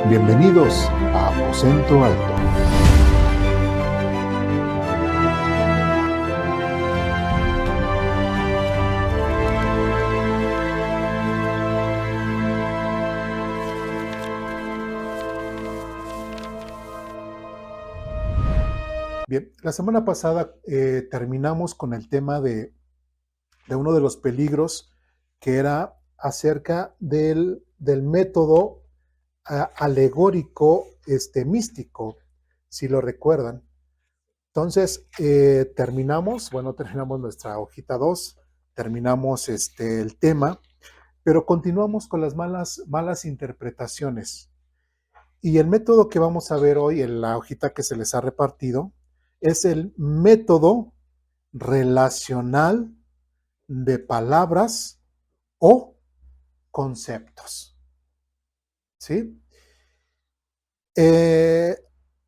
Bienvenidos a Aposento Alto. Bien, la semana pasada terminamos con el tema de uno de los peligros que era acerca del método alegórico místico, si lo recuerdan. Entonces, terminamos nuestra hojita 2, terminamos el tema, pero continuamos con las malas interpretaciones. Y el método que vamos a ver hoy en la hojita que se les ha repartido es el método relacional de palabras o conceptos. ¿Sí?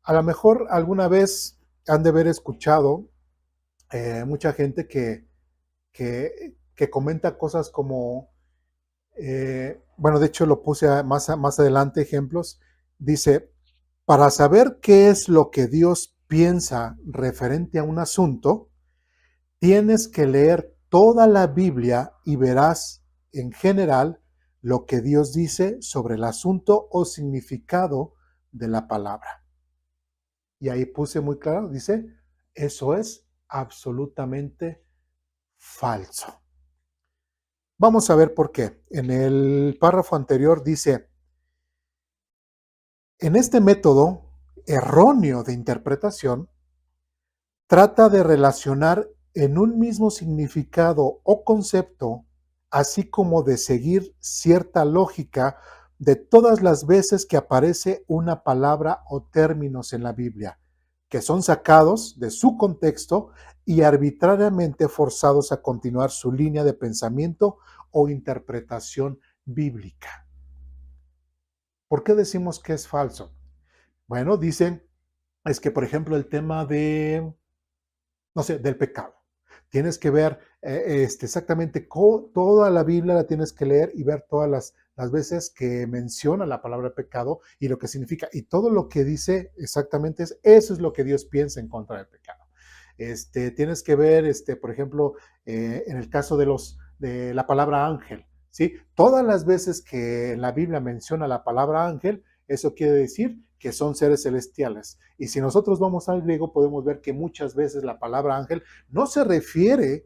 A lo mejor alguna vez han de haber escuchado mucha gente que comenta cosas como, de hecho lo puse más adelante, ejemplos. Dice, para saber qué es lo que Dios piensa referente a un asunto, tienes que leer toda la Biblia y verás en general lo que Dios dice sobre el asunto o significado de la palabra. Y ahí puse muy claro, dice, eso es absolutamente falso. Vamos a ver por qué. En el párrafo anterior dice, en este método erróneo de interpretación, trata de relacionar en un mismo significado o concepto, así como de seguir cierta lógica de todas las veces que aparece una palabra o términos en la Biblia, que son sacados de su contexto y arbitrariamente forzados a continuar su línea de pensamiento o interpretación bíblica. ¿Por qué decimos que es falso? Bueno, dicen, es que por ejemplo el tema de, del pecado. Tienes que ver exactamente toda la Biblia, la tienes que leer y ver todas las veces que menciona la palabra pecado y lo que significa. Y todo lo que dice exactamente eso es lo que Dios piensa en contra del pecado. Tienes que ver, por ejemplo, en el caso de la palabra ángel, ¿sí? Todas las veces que la Biblia menciona la palabra ángel, eso quiere decir que son seres celestiales. Y si nosotros vamos al griego, podemos ver que muchas veces la palabra ángel no se refiere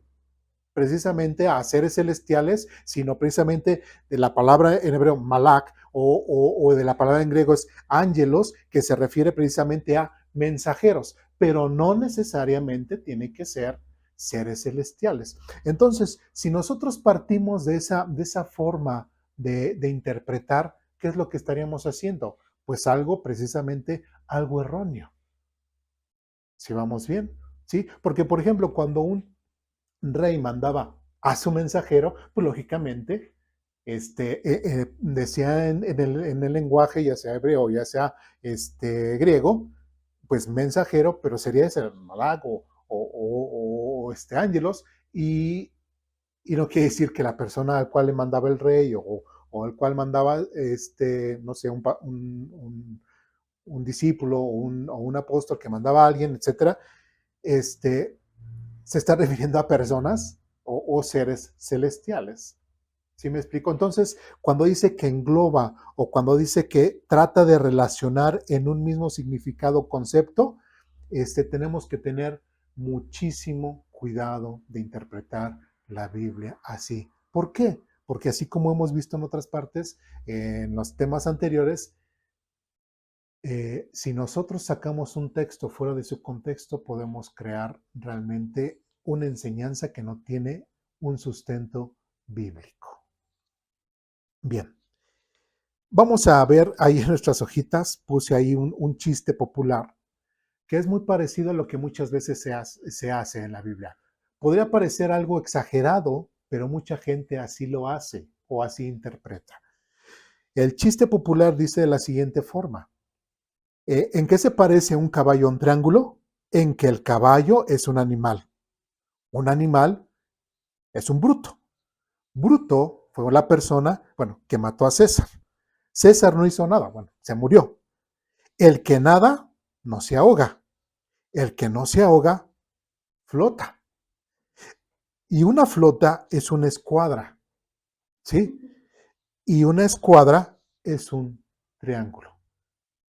precisamente a seres celestiales, sino precisamente de la palabra en hebreo malak o de la palabra en griego es ángelos, que se refiere precisamente a mensajeros, pero no necesariamente tiene que ser seres celestiales. Entonces, si nosotros partimos de esa forma de interpretar, ¿qué es lo que estaríamos haciendo? Pues precisamente algo erróneo. Si vamos bien, ¿sí? Porque, por ejemplo, cuando un rey mandaba a su mensajero, pues lógicamente decía en el lenguaje, ya sea hebreo, ya sea griego, pues mensajero, pero sería ese malak o ángelos, y no quiere decir que la persona al cual le mandaba el rey o al cual mandaba, un discípulo o un apóstol que mandaba a alguien, etcétera, se está refiriendo a personas o seres celestiales. ¿Sí me explico? Entonces, cuando dice que engloba o cuando dice que trata de relacionar en un mismo significado o concepto, tenemos que tener muchísimo cuidado de interpretar la Biblia así. ¿Por qué? Porque así como hemos visto en otras partes, en los temas anteriores, si nosotros sacamos un texto fuera de su contexto, podemos crear realmente una enseñanza que no tiene un sustento bíblico. Bien, vamos a ver ahí en nuestras hojitas, puse ahí un chiste popular, que es muy parecido a lo que muchas veces se hace en la Biblia. Podría parecer algo exagerado, pero mucha gente así lo hace o así interpreta. El chiste popular dice de la siguiente forma. ¿En qué se parece un caballo a un triángulo? En que el caballo es un animal. Un animal es un bruto. Bruto fue la persona, bueno, que mató a César. César no hizo nada, bueno, se murió. El que nada no se ahoga. El que no se ahoga flota. Y una flota es una escuadra, ¿sí? Y una escuadra es un triángulo.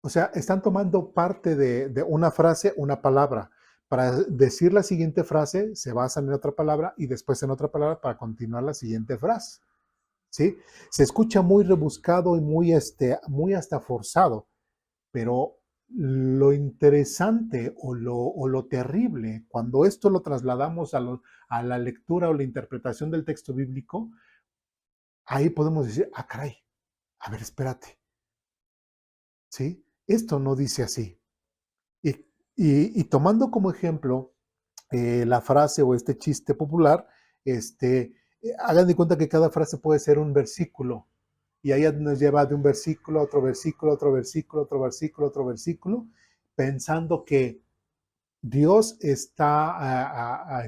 O sea, están tomando parte de una frase, una palabra. Para decir la siguiente frase, se basan en otra palabra y después en otra palabra para continuar la siguiente frase. ¿Sí? Se escucha muy rebuscado y muy hasta forzado, pero lo interesante o lo terrible, cuando esto lo trasladamos a la lectura o la interpretación del texto bíblico, ahí podemos decir, ah, caray, a ver, espérate, ¿sí? Esto no dice así. Y, y tomando como ejemplo la frase o este chiste popular, hagan de cuenta que cada frase puede ser un versículo. Y ahí nos lleva de un versículo a otro versículo, otro versículo, otro versículo, otro versículo, pensando que Dios está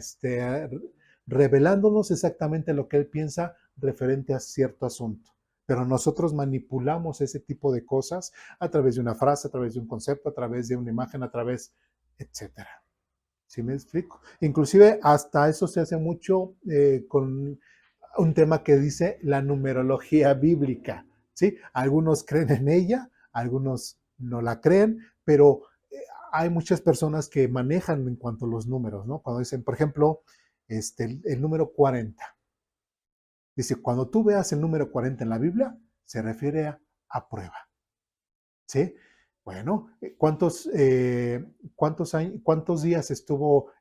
revelándonos exactamente lo que Él piensa referente a cierto asunto. Pero nosotros manipulamos ese tipo de cosas a través de una frase, a través de un concepto, a través de una imagen, a través, etcétera. ¿Sí me explico? Inclusive hasta eso se hace mucho con un tema que dice la numerología bíblica, ¿sí? Algunos creen en ella, algunos no la creen, pero hay muchas personas que manejan en cuanto a los números, ¿no? Cuando dicen, por ejemplo, el número 40. Dice, cuando tú veas el número 40 en la Biblia, se refiere a prueba, ¿sí? Bueno, ¿cuántos días estuvo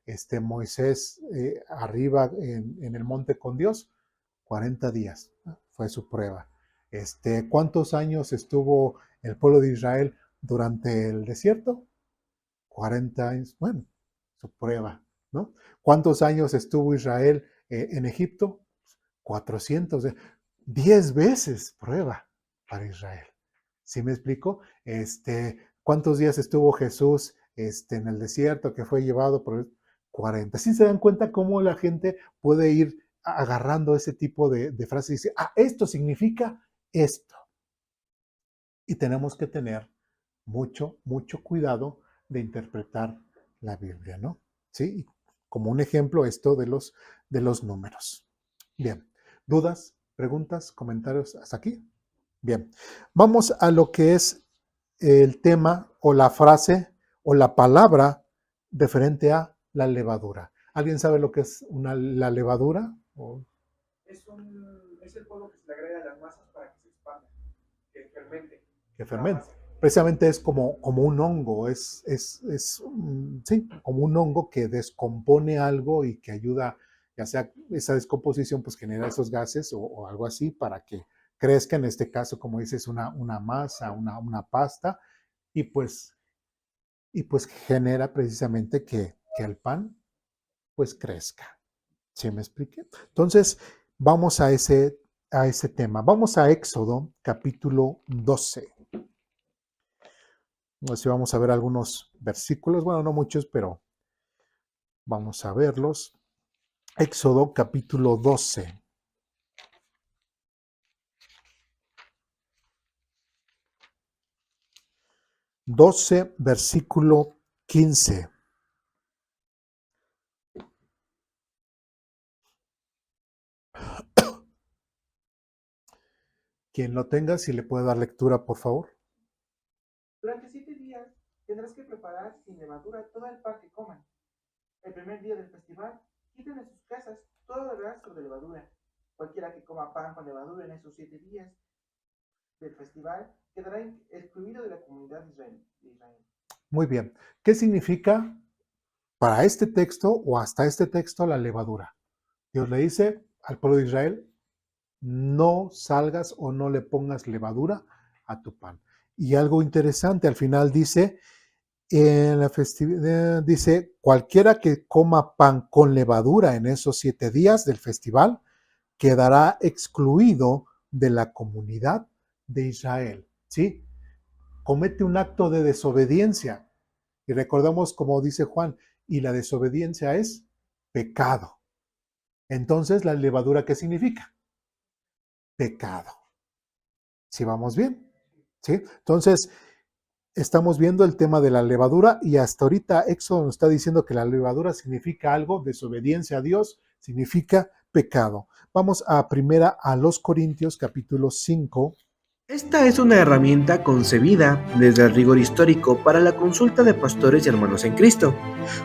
Moisés arriba en el monte con Dios? 40 días, ¿no? Fue su prueba. ¿Cuántos años estuvo el pueblo de Israel durante el desierto? 40 años, bueno, su prueba, ¿no? ¿Cuántos años estuvo Israel en Egipto? 400, 10 veces prueba para Israel. ¿Sí me explico? ¿Cuántos días estuvo Jesús en el desierto que fue llevado por 40? ¿Sí se dan cuenta cómo la gente puede ir agarrando ese tipo de frases y dice, ah, esto significa esto? Y tenemos que tener mucho, mucho cuidado de interpretar la Biblia, ¿no? Sí, como un ejemplo esto de los números. Bien, ¿dudas, preguntas, comentarios hasta aquí? Bien, vamos a lo que es el tema o la frase o la palabra referente a la levadura. ¿Alguien sabe lo que es la levadura? Es el polvo que se le agrega a las masas para que se expanda, que fermente. Que fermente. Precisamente es como un hongo, sí, como un hongo que descompone algo y que ayuda, ya sea esa descomposición, pues genera esos gases o algo así para que crezca, en este caso, como dices, una masa, una pasta, y pues, y pues genera precisamente que el pan pues crezca. ¿Sí me expliqué? Entonces, vamos a ese tema. Vamos a Éxodo capítulo 12. Así vamos a ver algunos versículos, bueno, no muchos, pero vamos a verlos. Éxodo capítulo 12. 12, versículo 15. Quien lo tenga, si le puede dar lectura, por favor. Durante 7 días tendrás que preparar sin levadura todo el pan que coman. El primer día del festival, quiten de sus casas todo el rastro de levadura. Cualquiera que coma pan con levadura en esos 7 días del festival quedará excluido de la comunidad de Israel. Muy bien. ¿Qué significa para este texto o hasta este texto la levadura? Dios le dice al pueblo de Israel, no salgas o no le pongas levadura a tu pan. Y algo interesante, al final dice, en la festividad, dice, cualquiera que coma pan con levadura en esos 7 días del festival quedará excluido de la comunidad de Israel, ¿sí? comete un acto de desobediencia. Y recordamos, como dice Juan, y la desobediencia es pecado. Entonces, ¿la levadura qué significa? Pecado. ¿Sí vamos bien? ¿Sí? Entonces, estamos viendo el tema de la levadura y hasta ahorita Éxodo nos está diciendo que la levadura significa algo, desobediencia a Dios, significa pecado. Vamos a primera a los Corintios capítulo 5. Esta es una herramienta concebida desde el rigor histórico para la consulta de pastores y hermanos en Cristo,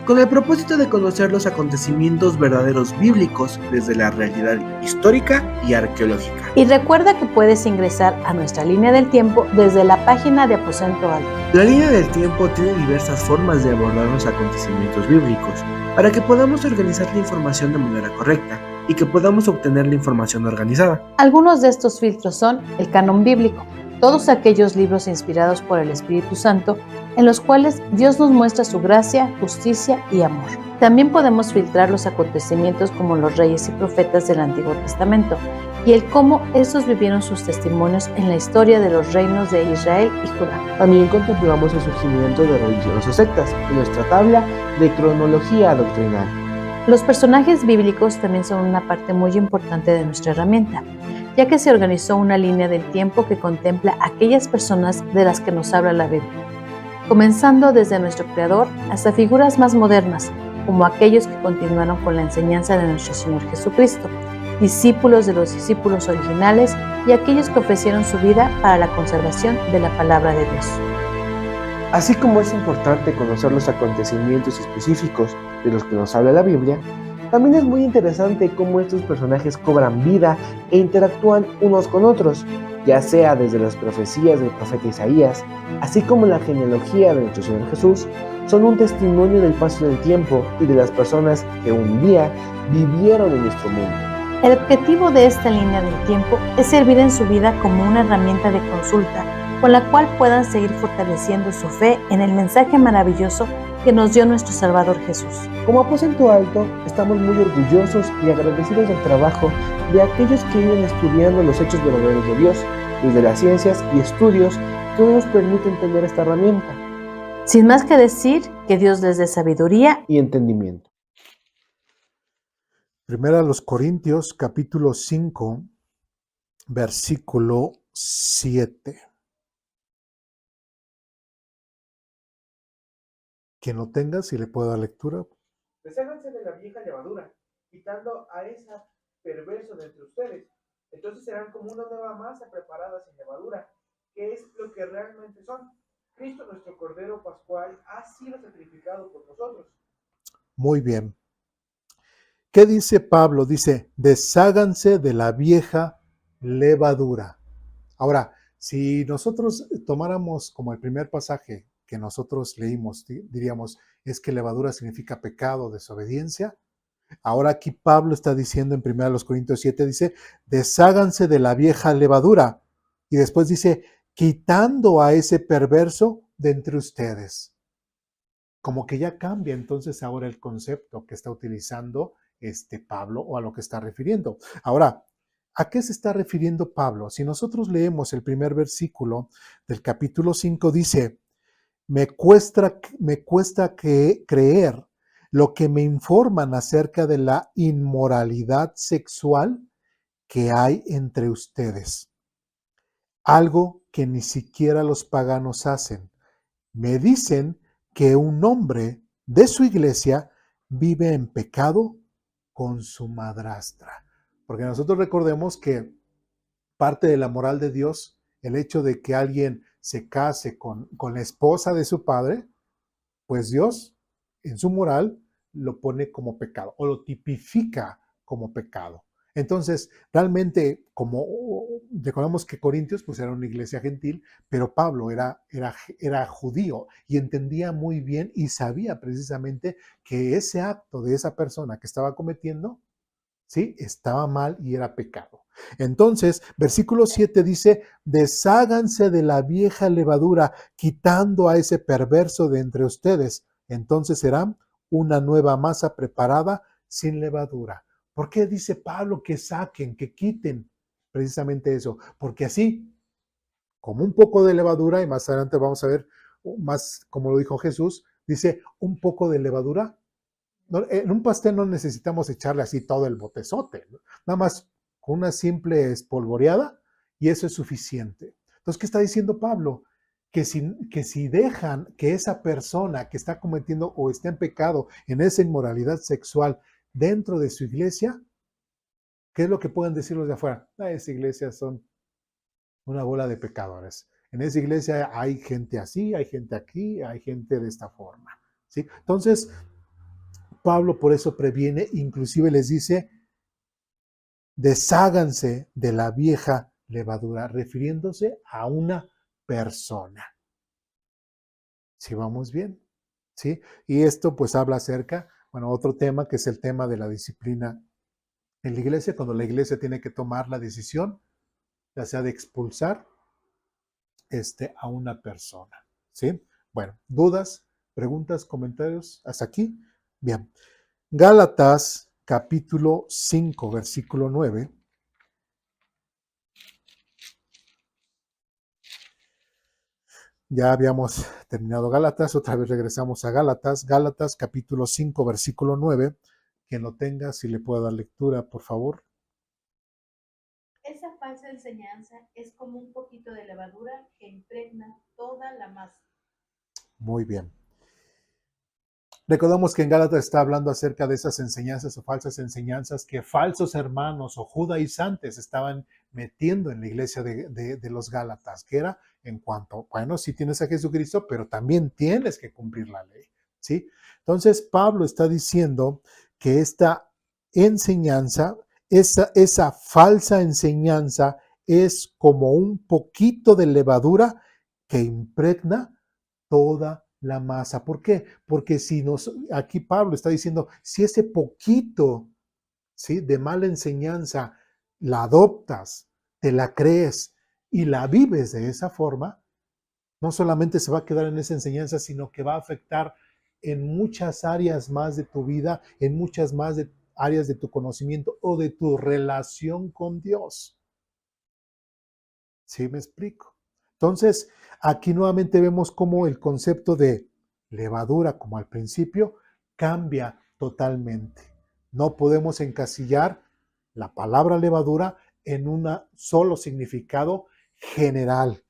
con el propósito de conocer los acontecimientos verdaderos bíblicos desde la realidad histórica y arqueológica. Y recuerda que puedes ingresar a nuestra línea del tiempo desde la página de Aposento Alto. La línea del tiempo tiene diversas formas de abordar los acontecimientos bíblicos para que podamos organizar la información de manera correcta y que podamos obtener la información organizada. Algunos de estos filtros son el canon bíblico, todos aquellos libros inspirados por el Espíritu Santo en los cuales Dios nos muestra su gracia, justicia y amor. También podemos filtrar los acontecimientos como los reyes y profetas del Antiguo Testamento y el cómo estos vivieron sus testimonios en la historia de los reinos de Israel y Judá. También contemplamos el surgimiento de religiones o sectas en nuestra tabla de cronología doctrinal. Los personajes bíblicos también son una parte muy importante de nuestra herramienta, ya que se organizó una línea del tiempo que contempla aquellas personas de las que nos habla la Biblia, comenzando desde nuestro Creador hasta figuras más modernas, como aquellos que continuaron con la enseñanza de nuestro Señor Jesucristo, discípulos de los discípulos originales y aquellos que ofrecieron su vida para la conservación de la palabra de Dios. Así como es importante conocer los acontecimientos específicos de los que nos habla la Biblia, también es muy interesante cómo estos personajes cobran vida e interactúan unos con otros, ya sea desde las profecías del profeta Isaías, así como la genealogía de nuestro Señor Jesús, son un testimonio del paso del tiempo y de las personas que un día vivieron en nuestro mundo. El objetivo de esta línea del tiempo es servir en su vida como una herramienta de consulta con la cual puedan seguir fortaleciendo su fe en el mensaje maravilloso que nos dio nuestro Salvador Jesús. Como Aposento Alto, estamos muy orgullosos y agradecidos del trabajo de aquellos que viven estudiando los hechos verdaderos de Dios, desde las ciencias y estudios que hoy nos permiten tener esta herramienta. Sin más que decir, que Dios les dé sabiduría y entendimiento. Primera a los Corintios capítulo 5, versículo 7. Quien lo tenga, si le puedo dar lectura. Desháganse de la vieja levadura, quitando a esa perverso de entre ustedes. Entonces serán como una nueva masa preparada sin levadura, que es lo que realmente son. Cristo, nuestro Cordero Pascual, ha sido sacrificado por nosotros. Muy bien. ¿Qué dice Pablo? Dice, desháganse de la vieja levadura. Ahora, si nosotros tomáramos como el primer pasaje que nosotros leímos, diríamos, es que levadura significa pecado, desobediencia. Ahora aquí Pablo está diciendo en 1 Corintios 7, dice, desháganse de la vieja levadura. Y después dice, quitando a ese perverso de entre ustedes. Como que ya cambia entonces ahora el concepto que está utilizando Pablo o a lo que está refiriendo. Ahora, ¿a qué se está refiriendo Pablo? Si nosotros leemos el primer versículo del capítulo 5, dice, me cuesta creer lo que me informan acerca de la inmoralidad sexual que hay entre ustedes. Algo que ni siquiera los paganos hacen. Me dicen que un hombre de su iglesia vive en pecado con su madrastra. Porque nosotros recordemos que parte de la moral de Dios, el hecho de que alguien se case con la esposa de su padre, pues Dios en su moral lo pone como pecado o lo tipifica como pecado. Entonces, realmente, como recordamos que Corintios pues era una iglesia gentil, pero Pablo era judío y entendía muy bien y sabía precisamente que ese acto de esa persona que estaba cometiendo, ¿sí? Estaba mal y era pecado. Entonces, versículo 7 dice, desháganse de la vieja levadura, quitando a ese perverso de entre ustedes. Entonces serán una nueva masa preparada sin levadura. ¿Por qué dice Pablo que saquen, que quiten? Precisamente eso, porque así como un poco de levadura, y más adelante vamos a ver más, como lo dijo Jesús, dice un poco de levadura. En un pastel no necesitamos echarle así todo el botezote, ¿no? Nada más con una simple espolvoreada y eso es suficiente. Entonces, ¿qué está diciendo Pablo? Que si dejan que esa persona que está cometiendo o está en pecado en esa inmoralidad sexual dentro de su iglesia, ¿qué es lo que pueden decir los de afuera? Esa iglesia son una bola de pecadores. En esa iglesia hay gente así, hay gente aquí, hay gente de esta forma, ¿sí? Entonces, Pablo por eso previene, inclusive les dice, desháganse de la vieja levadura, refiriéndose a una persona. ¿Sí vamos bien? ¿Sí? Y esto pues habla acerca, bueno, otro tema que es el tema de la disciplina en la iglesia, cuando la iglesia tiene que tomar la decisión, ya sea de expulsar a una persona. ¿Sí? Bueno, dudas, preguntas, comentarios, hasta aquí. Bien. Gálatas capítulo 5, versículo 9. Ya habíamos terminado Gálatas, otra vez regresamos a Gálatas. Gálatas capítulo 5, versículo 9. Quien lo tenga, si le puedo dar lectura, por favor. Esa falsa enseñanza es como un poquito de levadura que impregna toda la masa. Muy bien. Recordamos que en Gálatas está hablando acerca de esas enseñanzas o falsas enseñanzas que falsos hermanos o judaizantes estaban metiendo en la iglesia de los Gálatas, que era en cuanto, bueno, sí tienes a Jesucristo, pero también tienes que cumplir la ley, ¿sí? Entonces Pablo está diciendo que esta enseñanza, esa falsa enseñanza es como un poquito de levadura que impregna toda la masa. ¿Por qué? Porque aquí Pablo está diciendo, si ese poquito, ¿sí?, de mala enseñanza la adoptas, te la crees y la vives de esa forma, no solamente se va a quedar en esa enseñanza, sino que va a afectar en muchas áreas más de tu vida, en muchas más áreas de tu conocimiento o de tu relación con Dios. ¿Sí me explico? Entonces, aquí nuevamente vemos cómo el concepto de levadura, como al principio, cambia totalmente. No podemos encasillar la palabra levadura en un solo significado general,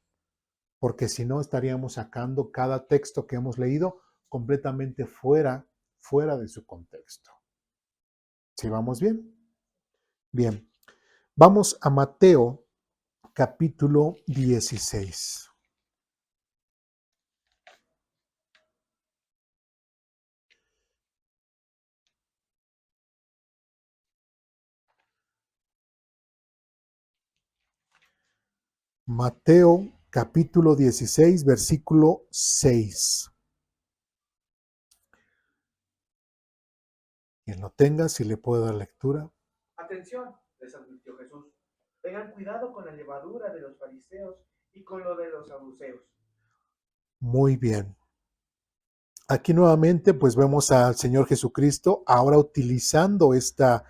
porque si no estaríamos sacando cada texto que hemos leído completamente fuera de su contexto. ¿Sí vamos bien? Bien. Vamos a Mateo capítulo 16. Mateo capítulo 16, versículo 6. Quien lo tenga, si le puedo dar lectura. Atención, les advirtió Jesús. Tengan cuidado con la levadura de los fariseos y con lo de los saduceos. Muy bien. Aquí nuevamente pues vemos al Señor Jesucristo ahora utilizando esta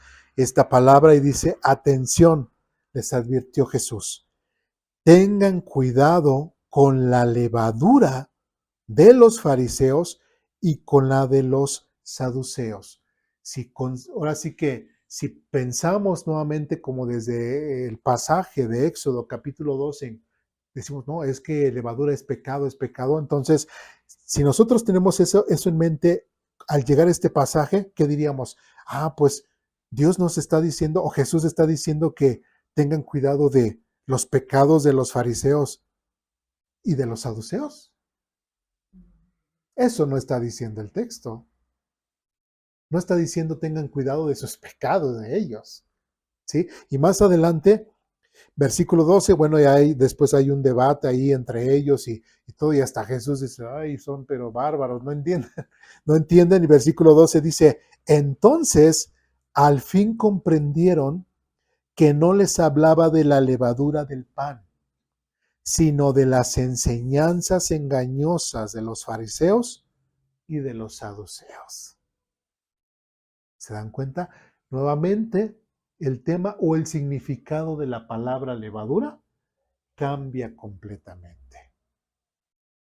palabra y dice, atención, les advirtió Jesús. Tengan cuidado con la levadura de los fariseos y con la de los saduceos. Ahora sí que si pensamos nuevamente como desde el pasaje de Éxodo capítulo 12, decimos, no, es que levadura es pecado, entonces si nosotros tenemos eso en mente al llegar a este pasaje, ¿qué diríamos? Pues Dios nos está diciendo o Jesús está diciendo que tengan cuidado de los pecados de los fariseos y de los saduceos. Eso no está diciendo el texto. No está diciendo tengan cuidado de sus pecados de ellos. ¿Sí? Y más adelante, versículo 12, bueno, y después hay un debate ahí entre ellos y todo, y hasta Jesús dice, ay, son pero bárbaros, no entienden, no entienden. Y versículo 12 dice, entonces al fin comprendieron que no les hablaba de la levadura del pan, sino de las enseñanzas engañosas de los fariseos y de los saduceos. ¿Se dan cuenta? Nuevamente, el tema o el significado de la palabra levadura cambia completamente.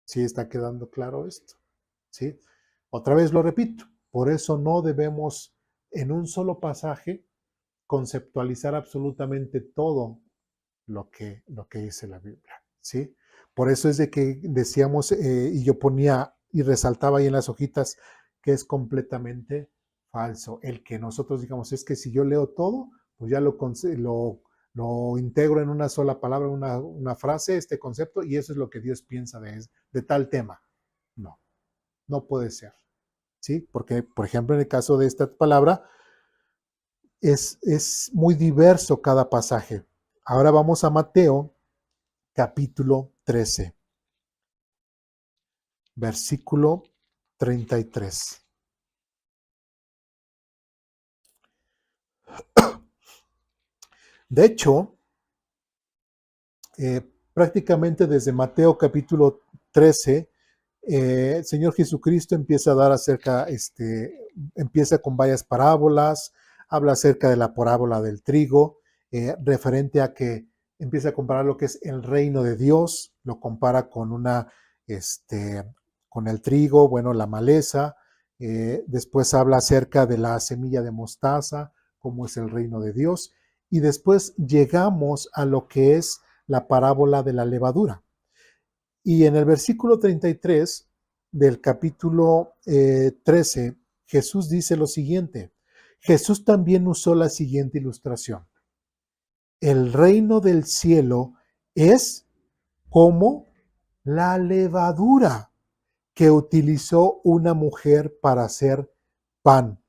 ¿Sí está quedando claro esto? ¿Sí? Otra vez lo repito, por eso no debemos en un solo pasaje conceptualizar absolutamente todo lo que dice la Biblia, ¿sí? Por eso es de que decíamos, y yo ponía y resaltaba ahí en las hojitas, que es completamente falso. El que nosotros digamos, es que si yo leo todo, pues ya lo integro en una sola palabra, una frase, este concepto, y eso es lo que Dios piensa de tal tema. No, no puede ser, ¿sí? Porque, por ejemplo, en el caso de esta palabra, es muy diverso cada pasaje. Ahora vamos a Mateo capítulo 13, versículo 33. De hecho, prácticamente desde Mateo capítulo 13, el Señor Jesucristo empieza a dar empieza con varias parábolas, habla acerca de la parábola del trigo, referente a que empieza a comparar lo que es el reino de Dios, lo compara con el trigo, bueno, la maleza, después habla acerca de la semilla de mostaza, cómo es el reino de Dios, y después llegamos a lo que es la parábola de la levadura. Y en el versículo 33 del capítulo 13, Jesús dice lo siguiente. Jesús también usó la siguiente ilustración. El reino del cielo es como la levadura que utilizó una mujer para hacer pan.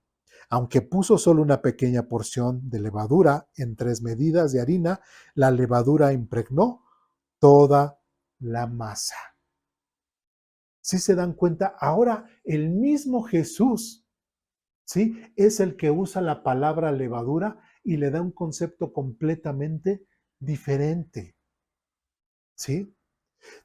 Aunque puso solo una pequeña porción de levadura en 3 medidas de harina, la levadura impregnó toda la masa. ¿Sí se dan cuenta? Ahora el mismo Jesús, ¿sí? Es el que usa la palabra levadura y le da un concepto completamente diferente, ¿sí?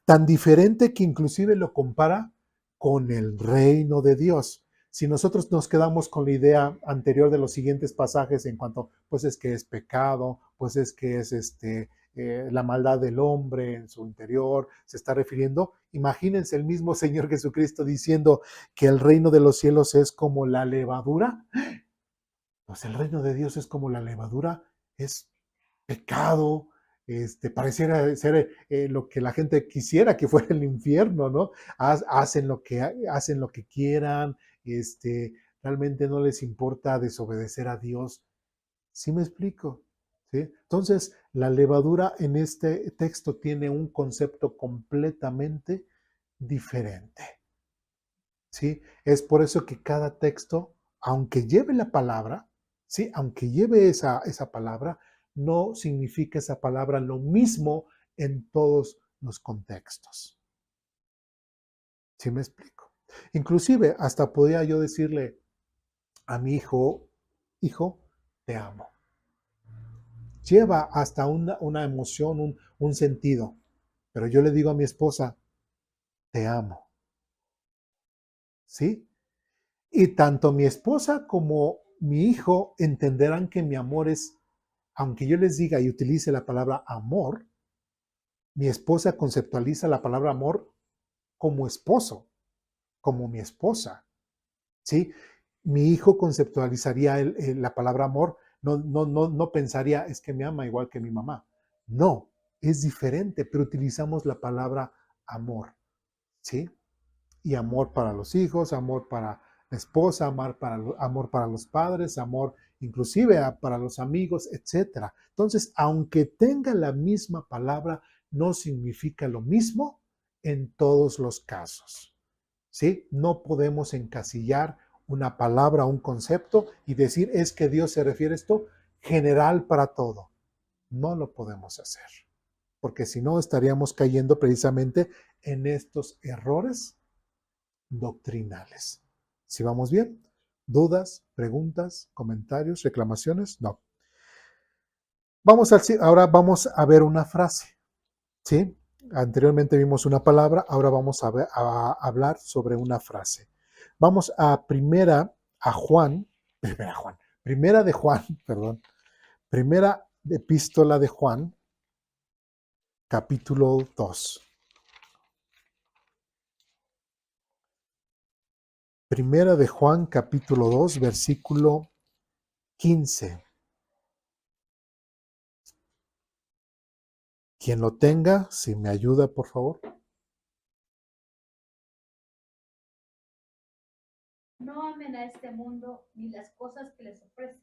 Tan diferente que inclusive lo compara con el reino de Dios. Si nosotros nos quedamos con la idea anterior de los siguientes pasajes en cuanto, pues es que es pecado, pues es que es la maldad del hombre en su interior, se está refiriendo, imagínense el mismo Señor Jesucristo diciendo que el reino de los cielos es como la levadura, pues el reino de Dios es como la levadura, es pecado, pareciera ser lo que la gente quisiera que fuera el infierno, ¿no? Hacen lo que quieran, realmente no les importa desobedecer a Dios. ¿Sí me explico? ¿Sí? Entonces, la levadura en este texto tiene un concepto completamente diferente. ¿Sí? Es por eso que cada texto, aunque lleve la palabra, ¿sí? Aunque lleve esa palabra, no significa esa palabra lo mismo en todos los contextos. ¿Sí me explico? Inclusive, hasta podría yo decirle a mi hijo, hijo, te amo. Lleva hasta una emoción, un sentido. Pero yo le digo a mi esposa, te amo. ¿Sí? Y tanto mi esposa como mi hijo entenderán que mi amor es, aunque yo les diga y utilice la palabra amor, mi esposa conceptualiza la palabra amor como esposo, como mi esposa, ¿sí? Mi hijo conceptualizaría la palabra amor, no pensaría, es que me ama igual que mi mamá. No, es diferente, pero utilizamos la palabra amor, ¿sí? Y amor para los hijos, amor para la esposa, amor para los padres, amor inclusive para los amigos, etc. Entonces, aunque tenga la misma palabra, no significa lo mismo en todos los casos, ¿sí? No podemos encasillar una palabra, un concepto y decir es que Dios se refiere a esto general para todo. No lo podemos hacer, porque si no estaríamos cayendo precisamente en estos errores doctrinales. ¿Sí vamos bien? ¿Dudas, preguntas, comentarios, reclamaciones? No. Ahora vamos a ver una frase, ¿sí? Anteriormente vimos una palabra, ahora vamos a hablar sobre una frase. Vamos a primera de Juan, perdón, primera epístola de Juan, capítulo 2. Primera de Juan, capítulo 2, versículo 15. Quien lo tenga, si me ayuda, por favor. No amen a este mundo ni las cosas que les ofrece,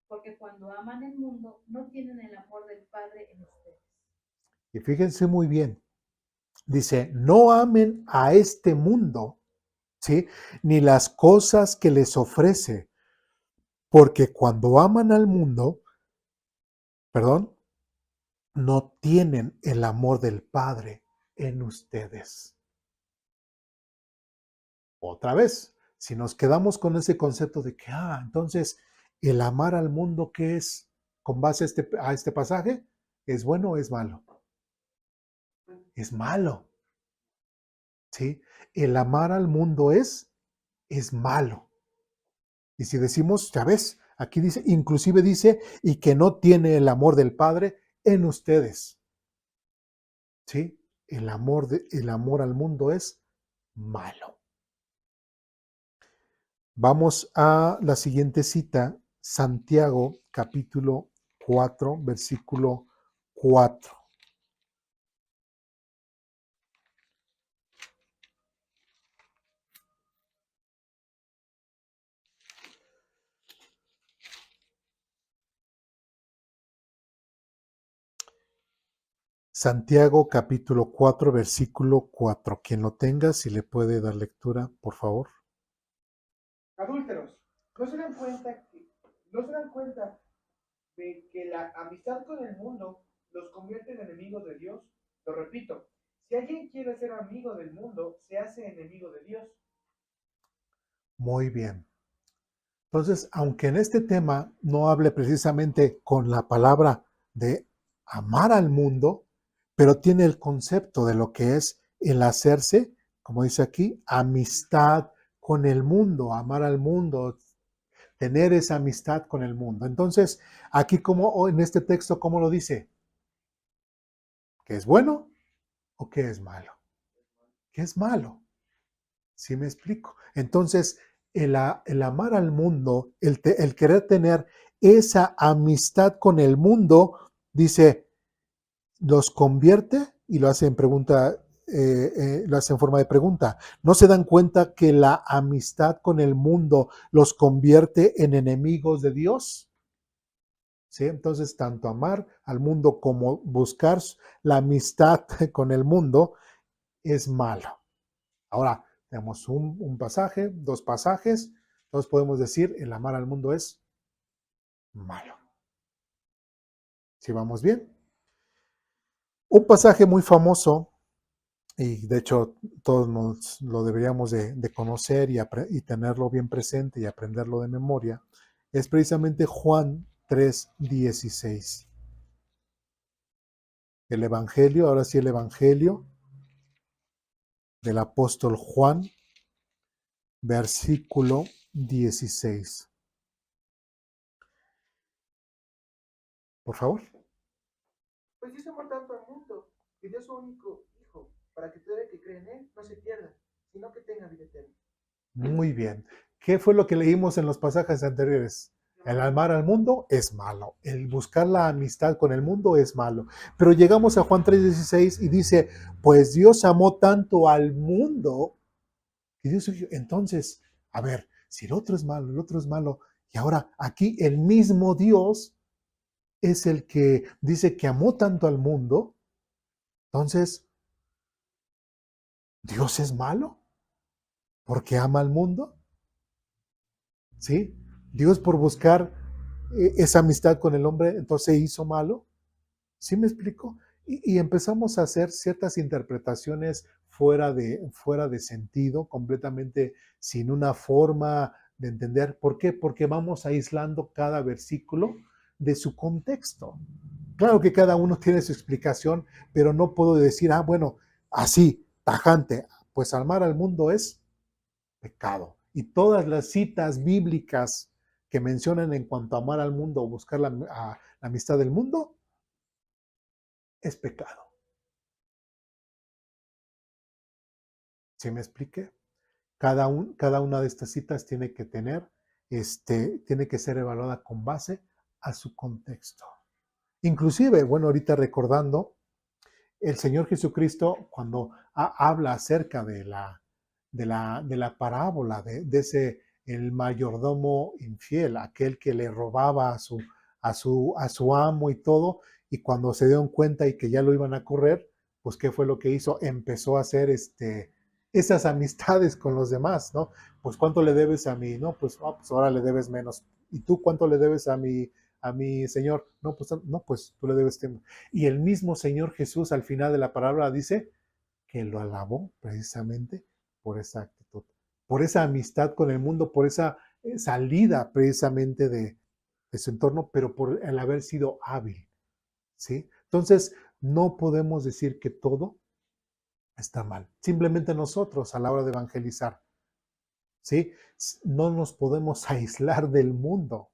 porque cuando aman el mundo no tienen el amor del Padre en ustedes. Y fíjense muy bien. Dice, no amen a este mundo, ¿sí? Ni las cosas que les ofrece, porque cuando aman al mundo, no tienen el amor del Padre en ustedes. Otra vez, si nos quedamos con ese concepto de que, entonces, el amar al mundo, ¿qué es? Con base a este pasaje, ¿es bueno o es malo? Es malo, ¿sí? El amar al mundo es malo. Y si decimos, ya ves, aquí dice, inclusive dice, y que no tiene el amor del Padre en ustedes. ¿Sí? El amor al mundo es malo. Vamos a la siguiente cita, Santiago capítulo 4, versículo 4. Santiago capítulo 4, versículo 4. Quien lo tenga, si le puede dar lectura, por favor. Adúlteros, ¿no se dan cuenta de que la amistad con el mundo los convierte en enemigos de Dios? Lo repito, si alguien quiere ser amigo del mundo, se hace enemigo de Dios. Muy bien. Entonces, aunque en este tema no hable precisamente con la palabra de amar al mundo, pero tiene el concepto de lo que es el hacerse, como dice aquí, amistad con el mundo, amar al mundo, tener esa amistad con el mundo. Entonces, aquí como en este texto, ¿cómo lo dice? ¿Que es bueno o que es malo? ¿Qué es malo? ¿Sí me explico? Entonces, el amar al mundo, el querer tener esa amistad con el mundo, dice, los convierte, y lo hace en pregunta, lo hace en forma de pregunta. ¿No se dan cuenta que la amistad con el mundo los convierte en enemigos de Dios? ¿Sí? Entonces, tanto amar al mundo como buscar la amistad con el mundo es malo. Ahora, tenemos un pasaje, dos pasajes, entonces podemos decir, el amar al mundo es malo. ¿Sí vamos bien? Un pasaje muy famoso, y de hecho todos nos lo deberíamos de conocer y tenerlo bien presente y aprenderlo de memoria, es precisamente Juan 3:16. El Evangelio, ahora sí el Evangelio del apóstol Juan, versículo 16. Por favor. Pues Dios amó tanto al mundo, que dio su único Hijo, para que todo el que cree en Él no se pierda, sino que tenga vida eterna. Muy bien. ¿Qué fue lo que leímos en los pasajes anteriores? El amar al mundo es malo. El buscar la amistad con el mundo es malo. Pero llegamos a Juan 3:16 y dice, pues Dios amó tanto al mundo. Y Dios, entonces, a ver, si el otro es malo, el otro es malo. Y ahora aquí el mismo Dios es el que dice que amó tanto al mundo. Entonces, ¿Dios es malo porque ama al mundo? ¿Sí? Dios por buscar esa amistad con el hombre, entonces hizo malo. ¿Sí me explico? Y empezamos a hacer ciertas interpretaciones fuera de sentido, completamente sin una forma de entender. ¿Por qué? Porque vamos aislando cada versículo de su contexto. Claro que cada uno tiene su explicación, pero no puedo decir, bueno, así, tajante, pues amar al mundo es pecado. Y todas las citas bíblicas que mencionan en cuanto a amar al mundo o buscar la amistad del mundo, es pecado. ¿Sí me expliqué? Cada una de estas citas tiene que tener, tiene que ser evaluada con base a su contexto. Inclusive, bueno, ahorita recordando, el Señor Jesucristo, cuando habla acerca de la parábola de ese, el mayordomo infiel, aquel que le robaba a su amo y todo, y cuando se dieron cuenta y que ya lo iban a correr, pues ¿qué fue lo que hizo? Empezó a hacer esas amistades con los demás, ¿no? Pues ¿cuánto le debes a mí? No, pues ahora le debes menos. ¿Y tú cuánto le debes a mi señor? No, pues tú le debes tiempo. Y el mismo Señor Jesús al final de la palabra dice que lo alabó precisamente por esa actitud, por esa amistad con el mundo, por esa salida precisamente de su entorno, pero por el haber sido hábil, ¿sí? Entonces, no podemos decir que todo está mal. Simplemente nosotros a la hora de evangelizar, ¿sí? No nos podemos aislar del mundo.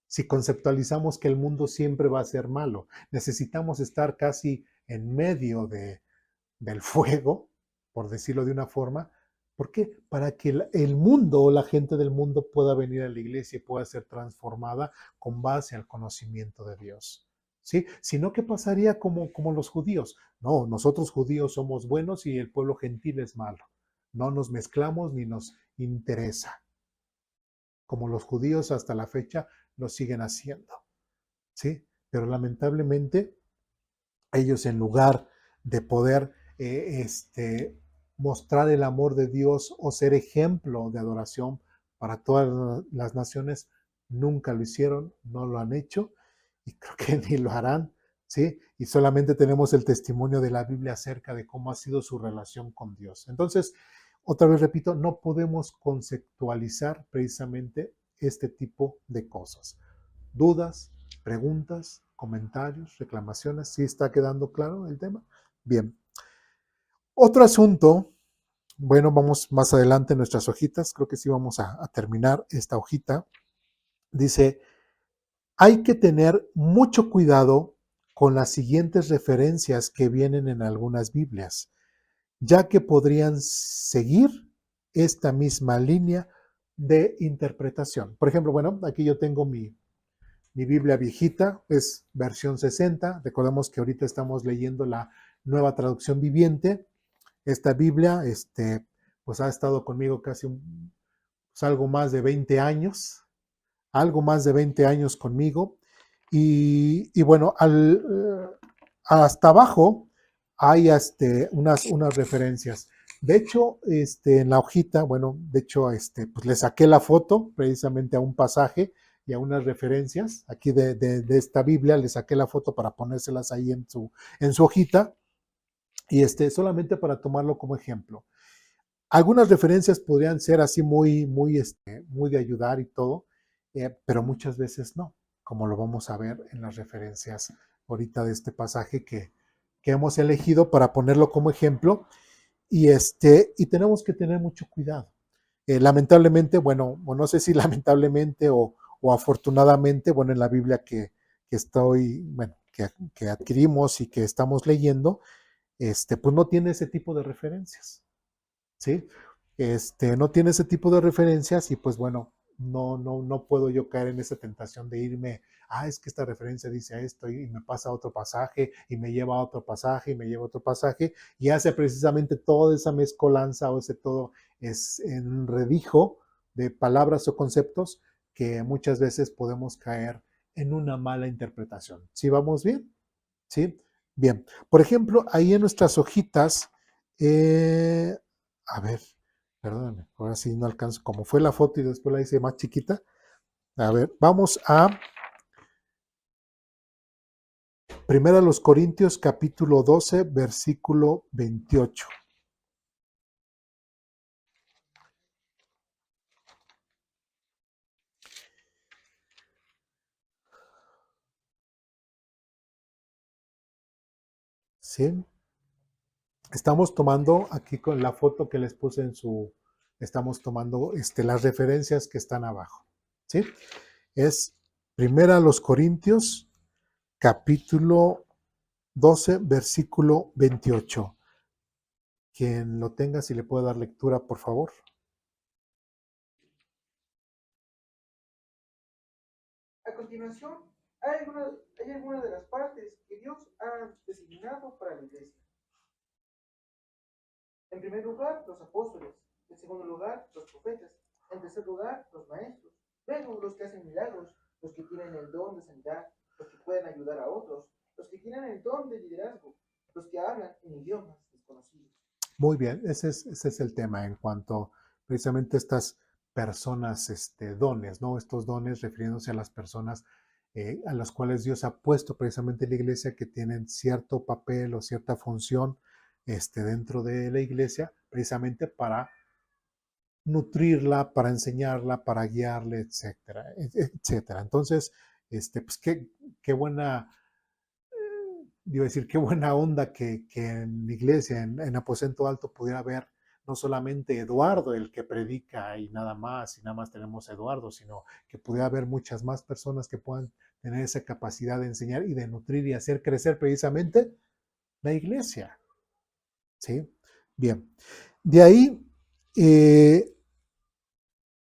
Si conceptualizamos que el mundo siempre va a ser malo, necesitamos estar casi en medio del fuego, por decirlo de una forma. ¿Por qué? Para que el mundo o la gente del mundo pueda venir a la iglesia y pueda ser transformada con base al conocimiento de Dios. ¿Sí? Si no, ¿qué pasaría como los judíos? No, nosotros judíos somos buenos y el pueblo gentil es malo. No nos mezclamos ni nos interesa. Como los judíos hasta la fecha lo siguen haciendo. ¿Sí? Pero lamentablemente ellos, en lugar de poder mostrar el amor de Dios o ser ejemplo de adoración para todas las naciones, nunca lo hicieron, no lo han hecho y creo que ni lo harán, ¿sí? Y solamente tenemos el testimonio de la Biblia acerca de cómo ha sido su relación con Dios. Entonces, otra vez repito, no podemos conceptualizar precisamente este tipo de cosas. Dudas, preguntas, comentarios, reclamaciones. ¿Sí está quedando claro el tema? Bien. Otro asunto, bueno, vamos más adelante en nuestras hojitas, creo que sí vamos a terminar esta hojita. Dice, hay que tener mucho cuidado con las siguientes referencias que vienen en algunas Biblias, ya que podrían seguir esta misma línea de interpretación. Por ejemplo, bueno, aquí yo tengo mi Biblia viejita, es versión 60. Recordemos que ahorita estamos leyendo la nueva traducción viviente. Esta Biblia, pues ha estado conmigo casi algo más de 20 años, conmigo. Y bueno, hasta abajo hay unas referencias. De hecho, en la hojita, bueno, de hecho, pues le saqué la foto precisamente a un pasaje y a unas referencias aquí de esta Biblia, le saqué la foto para ponérselas ahí en su hojita y solamente para tomarlo como ejemplo. Algunas referencias podrían ser así muy de ayudar y todo, pero muchas veces no, como lo vamos a ver en las referencias ahorita de este pasaje que hemos elegido para ponerlo como ejemplo, y tenemos que tener mucho cuidado. Lamentablemente, bueno, o no sé si lamentablemente o afortunadamente, bueno, en la Biblia que adquirimos y que estamos leyendo, pues no tiene ese tipo de referencias, ¿sí? No tiene ese tipo de referencias y pues bueno, no puedo yo caer en esa tentación de irme, es que esta referencia dice esto y me pasa a otro pasaje y me lleva a otro pasaje y me lleva a otro pasaje y hace precisamente toda esa mezcolanza o ese todo es enredijo de palabras o conceptos que muchas veces podemos caer en una mala interpretación. ¿Sí vamos bien? ¿Sí? Bien. Por ejemplo, ahí en nuestras hojitas, a ver, perdóname, ahora sí no alcanzo, como fue la foto y después la hice más chiquita. A ver, vamos a 1 Corintios capítulo 12, versículo 28. ¿Sí? Estamos tomando aquí con la foto que les puse estamos tomando las referencias que están abajo. ¿Sí? Es 1 Corintios capítulo 12, versículo 28. Quien lo tenga, si le puede dar lectura, por favor. A continuación, hay algunas de las partes que Dios ha designado para la iglesia. En primer lugar, los apóstoles. En segundo lugar, los profetas. En tercer lugar, los maestros. Luego, los que hacen milagros, los que tienen el don de sanidad, los que pueden ayudar a otros, los que tienen el don de liderazgo, los que hablan en idiomas desconocidos. Muy bien, ese es el tema en cuanto precisamente a estas personas, dones, ¿no? Estos dones refiriéndose a las personas a las cuales Dios ha puesto precisamente en la iglesia que tienen cierto papel o cierta función dentro de la iglesia, precisamente para nutrirla, para enseñarla, para guiarle, etcétera, etcétera. Entonces, pues qué buena, iba a decir, qué buena onda que en la iglesia, en Aposento Alto, pudiera haber no solamente Eduardo el que predica y nada más tenemos a Eduardo, sino que pudiera haber muchas más personas que puedan tener esa capacidad de enseñar y de nutrir y hacer crecer precisamente la iglesia. ¿Sí? Bien. De ahí,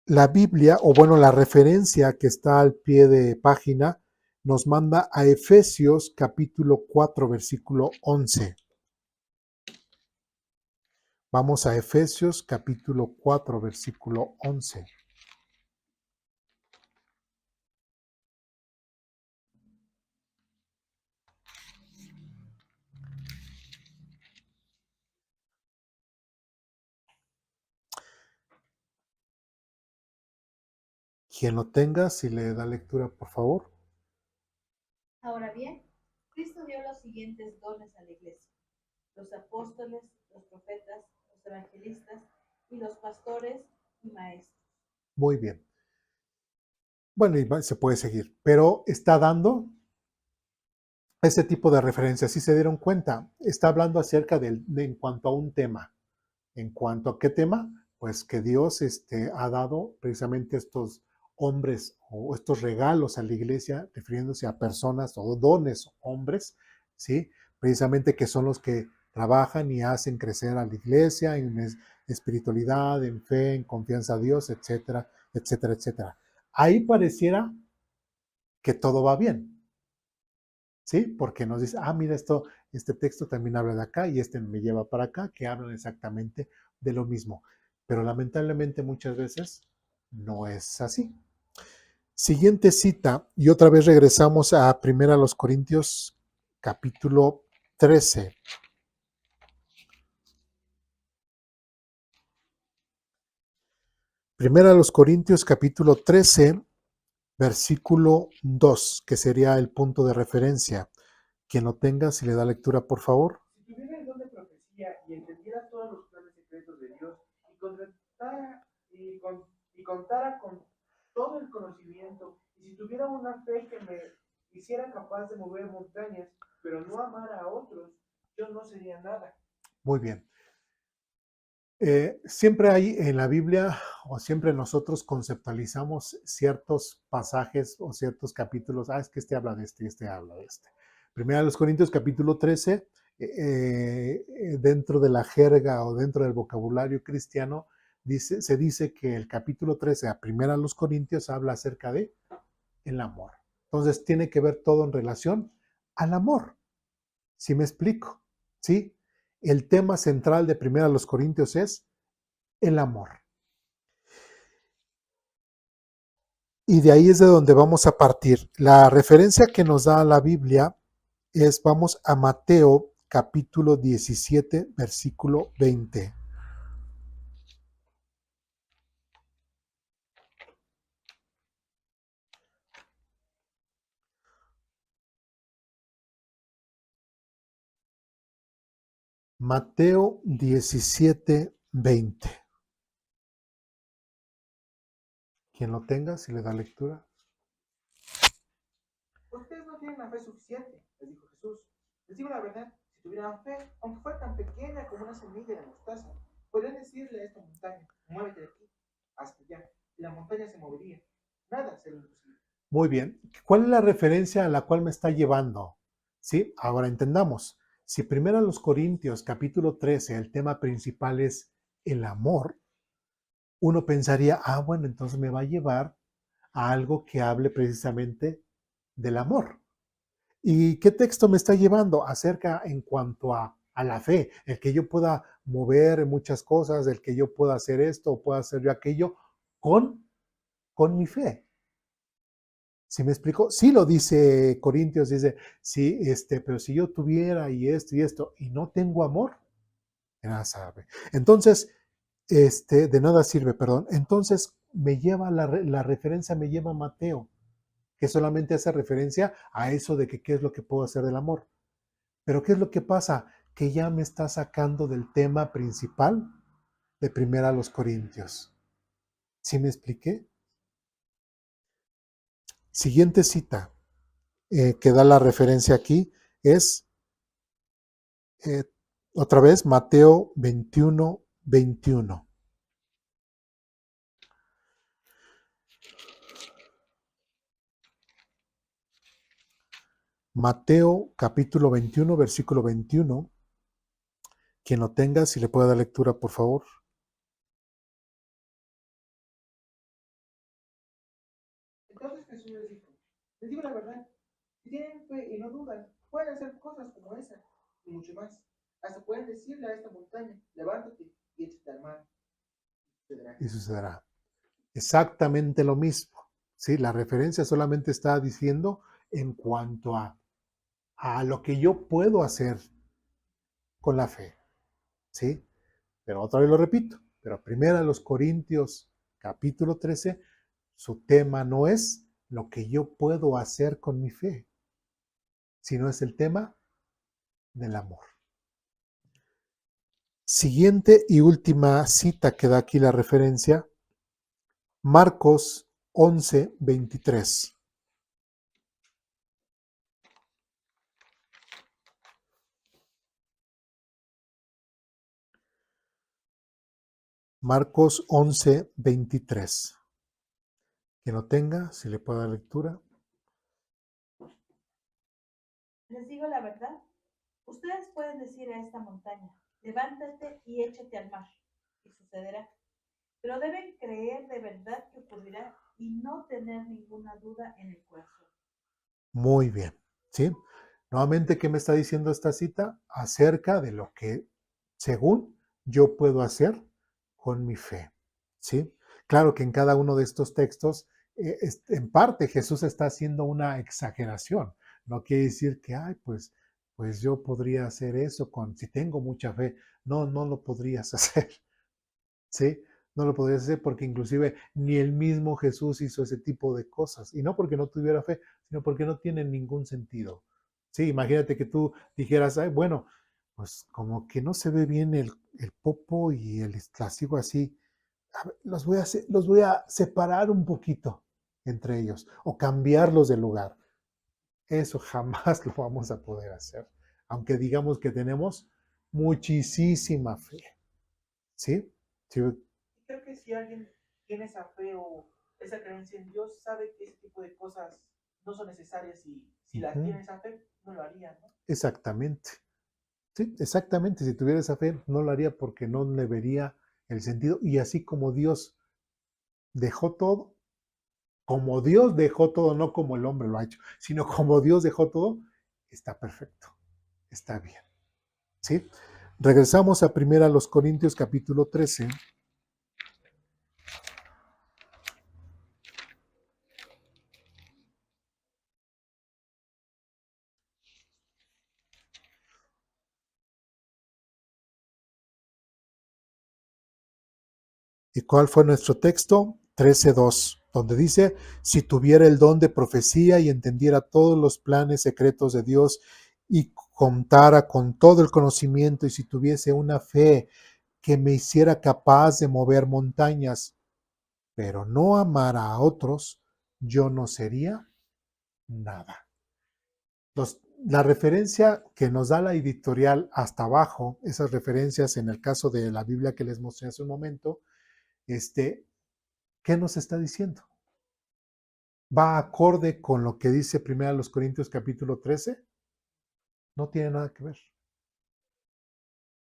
la Biblia, o bueno, la referencia que está al pie de página, nos manda a Efesios capítulo 4, versículo 11. Vamos a Efesios capítulo 4, versículo 11. Quien lo tenga, si le da lectura, por favor. Ahora bien, Cristo dio los siguientes dones a la iglesia: los apóstoles, los profetas, los evangelistas y los pastores y maestros. Muy bien. Bueno, y se puede seguir, pero está dando ese tipo de referencias. Si se dieron cuenta, está hablando acerca de en cuanto a un tema. ¿En cuanto a qué tema? Pues que Dios ha dado precisamente estos hombres o estos regalos a la iglesia, refiriéndose a personas o dones hombres, ¿sí? Precisamente que son los que trabajan y hacen crecer a la iglesia en espiritualidad, en fe, en confianza a Dios, etcétera, etcétera, etcétera. Ahí pareciera que todo va bien, ¿sí? Porque nos dice, mira, este texto también habla de acá y me lleva para acá, que hablan exactamente de lo mismo. Pero lamentablemente muchas veces no es así. Siguiente cita, y otra vez regresamos a 1 Corintios capítulo 13. Primera a los Corintios capítulo 13, versículo 2, que sería el punto de referencia. Quien lo tenga, si le da lectura, por favor. Si tuviera el don de profecía y entendiera todos los planes secretos de Dios y contara con todo el conocimiento, y si tuviera una fe que me hiciera capaz de mover montañas, pero no amara a otros, yo no sería nada. Muy bien. Siempre hay en la Biblia, o siempre nosotros conceptualizamos ciertos pasajes o ciertos capítulos. Es que habla de este habla de este. Primera de los Corintios, capítulo 13, dentro de la jerga o dentro del vocabulario cristiano, se dice que el capítulo 13, a Primera de los Corintios, habla acerca de el amor. Entonces, tiene que ver todo en relación al amor. ¿Sí me explico? ¿Sí? El tema central de Primera de los Corintios es el amor. Y de ahí es de donde vamos a partir. La referencia que nos da la Biblia vamos a Mateo capítulo 17, versículo 20. Mateo 17, 20. Quien lo tenga, si le da lectura. Ustedes no tienen la fe suficiente, les dijo Jesús. Les digo la verdad, si tuvieran fe, aunque fuera tan pequeña como una semilla de mostaza, podrían decirle a esta montaña, muévete de aquí, hasta allá, y la montaña se movería. Nada sería imposible. Muy bien. ¿Cuál es la referencia a la cual me está llevando? ¿Sí? Ahora entendamos. Si primero a los Corintios, capítulo 13, el tema principal es el amor, uno pensaría, bueno, entonces me va a llevar a algo que hable precisamente del amor. ¿Y qué texto me está llevando? Acerca en cuanto a la fe, el que yo pueda mover muchas cosas, el que yo pueda hacer esto o pueda hacer yo aquello con mi fe. ¿Sí me explico? Sí lo dice Corintios, dice, sí, pero si yo tuviera y esto, y no tengo amor, de nada sabe. Entonces, de nada sirve, perdón. Entonces, me lleva la referencia, me lleva a Mateo, que solamente hace referencia a eso de que qué es lo que puedo hacer del amor. Pero ¿qué es lo que pasa? Que ya me está sacando del tema principal de Primera a los Corintios. ¿Sí me expliqué? Siguiente cita que da la referencia aquí es eh, otra vez Mateo 21, 21. Mateo capítulo 21, versículo 21. Quien lo tenga, si le puede dar lectura, por favor. Entonces Jesús les dijo, les digo la verdad, si tienen fe y no dudan, pueden hacer cosas como esa y mucho más. Hasta pueden decirle a esta montaña, levántate y échate al mar. Y sucederá. Exactamente lo mismo. ¿Sí? La referencia solamente está diciendo en cuanto a lo que yo puedo hacer con la fe. ¿Sí? Pero otra vez lo repito, pero primero a los Corintios capítulo 13, su tema no es lo que yo puedo hacer con mi fe, sino es el tema del amor. Siguiente y última cita que da aquí la referencia, Marcos 11, 23. Marcos 11, 23. Quien lo tenga, si le puede dar lectura. Les digo la verdad, ustedes pueden decir a esta montaña, levántate y échate al mar, y sucederá. Pero deben creer de verdad que ocurrirá y no tener ninguna duda en el corazón. Muy bien, ¿sí? Nuevamente, ¿qué me está diciendo esta cita? Acerca de lo que, según yo puedo hacer con mi fe, ¿sí? Claro que en cada uno de estos textos, en parte Jesús está haciendo una exageración. No quiere decir que, pues yo podría hacer eso si tengo mucha fe. No, no lo podrías hacer, ¿sí? No lo podrías hacer porque inclusive ni el mismo Jesús hizo ese tipo de cosas. Y no porque no tuviera fe, sino porque no tienen ningún sentido. Sí, imagínate que tú dijeras, bueno, pues como que no se ve bien el popo y el trasiego así. A ver, los voy a separar un poquito entre ellos o cambiarlos de lugar. Eso jamás lo vamos a poder hacer, aunque digamos que tenemos muchísima fe. ¿Sí? ¿Sí? Creo que si alguien tiene esa fe o esa creencia en Dios, sabe que ese tipo de cosas no son necesarias y si la tiene esa fe, no lo haría, ¿no? Exactamente. Sí, exactamente. Si tuviera esa fe, no lo haría porque no le vería el sentido. Y así como Dios dejó todo, no como el hombre lo ha hecho, sino como Dios dejó todo, está perfecto, está bien. ¿Sí? Regresamos a 1 Corintios capítulo 13. ¿Y cuál fue nuestro texto? 13:2, donde dice, si tuviera el don de profecía y entendiera todos los planes secretos de Dios y contara con todo el conocimiento y si tuviese una fe que me hiciera capaz de mover montañas, pero no amara a otros, yo no sería nada. La referencia que nos da la editorial hasta abajo, esas referencias en el caso de la Biblia que les mostré hace un momento, ¿qué nos está diciendo? ¿Va acorde con lo que dice 1 Corintios capítulo 13? No tiene nada que ver.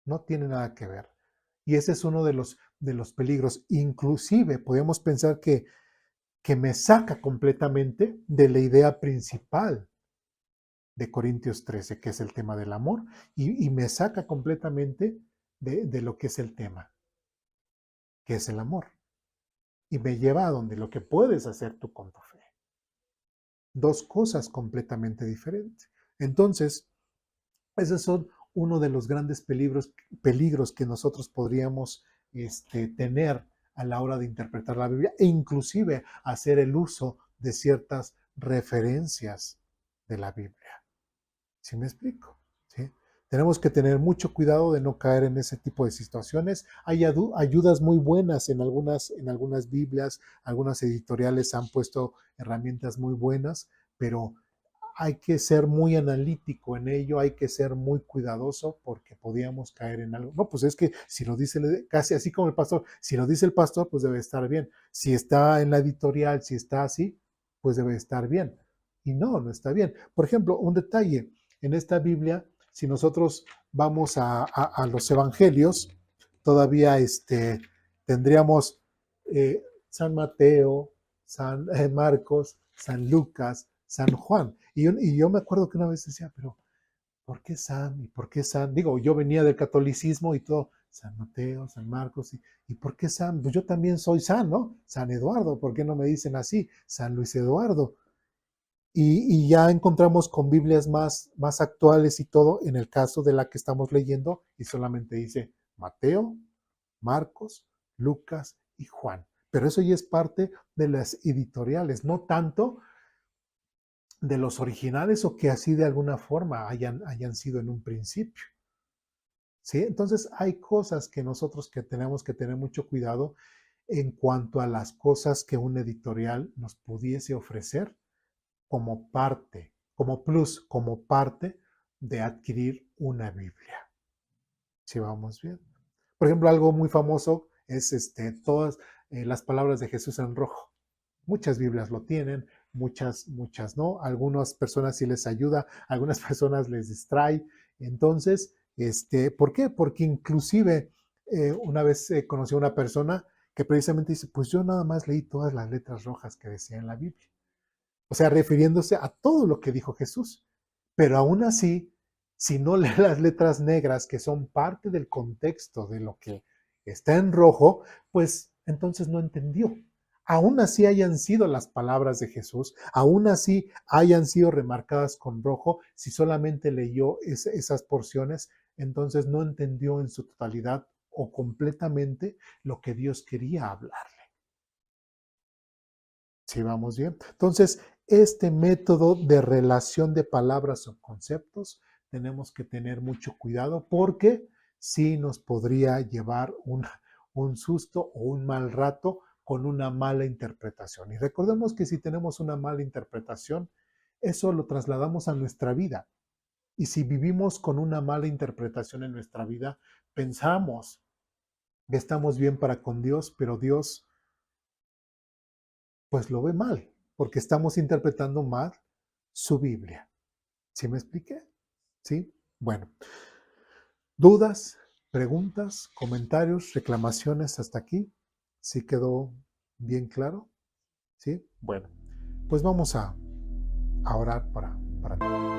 No tiene nada que ver. Y ese es uno de los peligros. Inclusive podemos pensar que me saca completamente de la idea principal de Corintios 13, que es el tema del amor, y me saca completamente de lo que es el tema, que es el amor. Y me lleva a donde lo que puedes hacer tú con tu fe. Dos cosas completamente diferentes. Entonces, esos son uno de los grandes peligros que nosotros podríamos tener a la hora de interpretar la Biblia e inclusive hacer el uso de ciertas referencias de la Biblia. ¿Sí me explico? ¿Sí? Tenemos que tener mucho cuidado de no caer en ese tipo de situaciones. Hay ayudas muy buenas en algunas Biblias, algunas editoriales han puesto herramientas muy buenas, pero hay que ser muy analítico en ello, hay que ser muy cuidadoso porque podíamos caer en algo. No, pues es que si lo dice, casi así como el pastor, si lo dice el pastor, pues debe estar bien. Si está en la editorial, si está así, pues debe estar bien. Y no está bien. Por ejemplo, un detalle, en esta Biblia, si nosotros vamos a los evangelios, todavía tendríamos San Mateo, San Marcos, San Lucas, San Juan. Y yo me acuerdo que una vez decía, pero ¿por qué San? ¿Y por qué San? Digo, yo venía del catolicismo y todo, San Mateo, San Marcos, ¿y por qué San? Pues yo también soy San, ¿no? San Eduardo, ¿por qué no me dicen así? San Luis Eduardo. Y ya encontramos con Biblias más actuales y todo, en el caso de la que estamos leyendo, y solamente dice Mateo, Marcos, Lucas y Juan. Pero eso ya es parte de las editoriales, no tanto de los originales o que así de alguna forma hayan sido en un principio. ¿Sí? Entonces hay cosas que nosotros que tenemos que tener mucho cuidado en cuanto a las cosas que un editorial nos pudiese ofrecer como parte, como plus, como parte de adquirir una Biblia. ¿Sí vamos bien? Por ejemplo, algo muy famoso es todas las palabras de Jesús en rojo. Muchas Biblias lo tienen, muchas no. Algunas personas sí les ayuda, algunas personas les distrae. Entonces, ¿por qué? Porque inclusive una vez conocí a una persona que precisamente dice, pues yo nada más leí todas las letras rojas que decía en la Biblia. O sea, refiriéndose a todo lo que dijo Jesús. Pero aún así, si no lee las letras negras que son parte del contexto de lo que está en rojo, pues entonces no entendió. Aún así hayan sido las palabras de Jesús, aún así hayan sido remarcadas con rojo, si solamente leyó esas porciones, entonces no entendió en su totalidad o completamente lo que Dios quería hablarle. ¿Sí vamos bien? Entonces, este método de relación de palabras o conceptos tenemos que tener mucho cuidado porque sí nos podría llevar un susto o un mal rato con una mala interpretación. Y recordemos que si tenemos una mala interpretación, eso lo trasladamos a nuestra vida. Y si vivimos con una mala interpretación en nuestra vida, pensamos que estamos bien para con Dios, pero Dios pues lo ve mal, porque estamos interpretando mal su Biblia. ¿Sí me expliqué? ¿Sí? Bueno, dudas, preguntas, comentarios, reclamaciones hasta aquí. ¿Sí quedó bien claro? ¿Sí? Bueno, pues vamos a orar para ti.